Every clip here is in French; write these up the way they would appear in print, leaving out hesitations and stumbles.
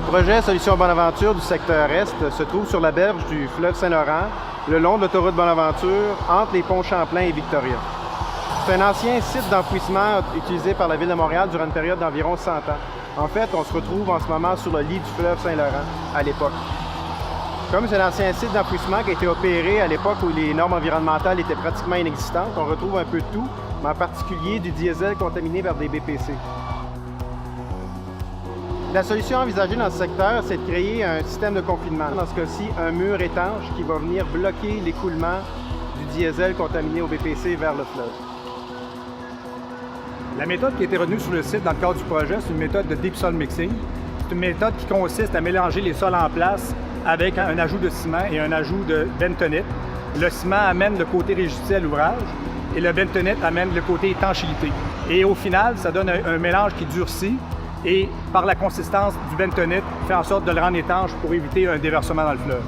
projet Solutions Bonaventure du secteur Est se trouve sur la berge du fleuve Saint-Laurent, le long de l'autoroute Bonaventure, entre les ponts Champlain et Victoria. C'est un ancien site d'enfouissement utilisé par la Ville de Montréal durant une période d'environ 100 ans. En fait, on se retrouve en ce moment sur le lit du fleuve Saint-Laurent à l'époque. Comme c'est un ancien site d'enfouissement qui a été opéré à l'époque où les normes environnementales étaient pratiquement inexistantes, on retrouve un peu de tout, mais en particulier du diesel contaminé vers des BPC. La solution envisagée dans ce secteur, c'est de créer un système de confinement. Dans ce cas-ci, un mur étanche qui va venir bloquer l'écoulement du diesel contaminé au BPC vers le fleuve. La méthode qui a été retenue sur le site dans le cadre du projet, c'est une méthode de Deep Soil Mixing. C'est une méthode qui consiste à mélanger les sols en place avec un ajout de ciment et un ajout de bentonite. Le ciment amène le côté rigidité à l'ouvrage et le bentonite amène le côté étanchéité. Et au final, ça donne un mélange qui durcit et par la consistance du bentonite, fait en sorte de le rendre étanche pour éviter un déversement dans le fleuve.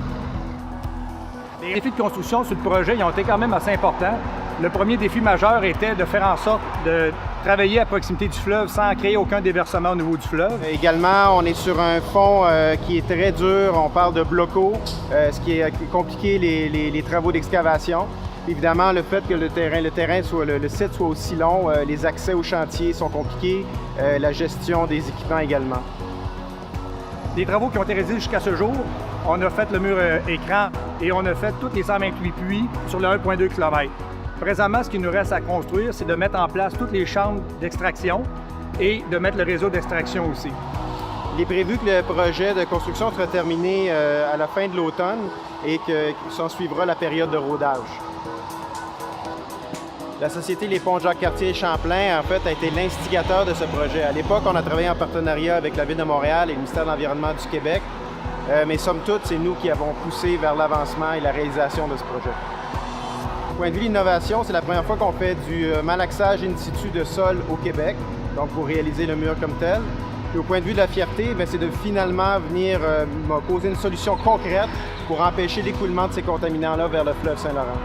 Les défis de construction sur le projet ils ont été quand même assez importants. Le premier défi majeur était de faire en sorte de travailler à proximité du fleuve sans créer aucun déversement au niveau du fleuve. Également, on est sur un fond qui est très dur, on parle de bloco, ce qui a compliqué les travaux d'excavation. Évidemment, le fait que le site soit aussi long, les accès aux chantiers sont compliqués, la gestion des équipements également. Les travaux qui ont été réalisés jusqu'à ce jour, on a fait le mur écran et on a fait tous les 128 puits sur le 1,2 km. Présentement, ce qu'il nous reste à construire, c'est de mettre en place toutes les chambres d'extraction et de mettre le réseau d'extraction aussi. Il est prévu que le projet de construction sera terminé à la fin de l'automne et que s'en suivra la période de rodage. La société Les Ponts Jacques-Cartier Champlain, en fait, a été l'instigateur de ce projet. À l'époque, on a travaillé en partenariat avec la Ville de Montréal et le ministère de l'Environnement du Québec, mais somme toute, c'est nous qui avons poussé vers l'avancement et la réalisation de ce projet. Du point de vue de l'innovation, c'est la première fois qu'on fait du malaxage in situ de sol au Québec, donc pour réaliser le mur comme tel. Et au point de vue de la fierté, c'est de finalement venir poser une solution concrète pour empêcher l'écoulement de ces contaminants-là vers le fleuve Saint-Laurent.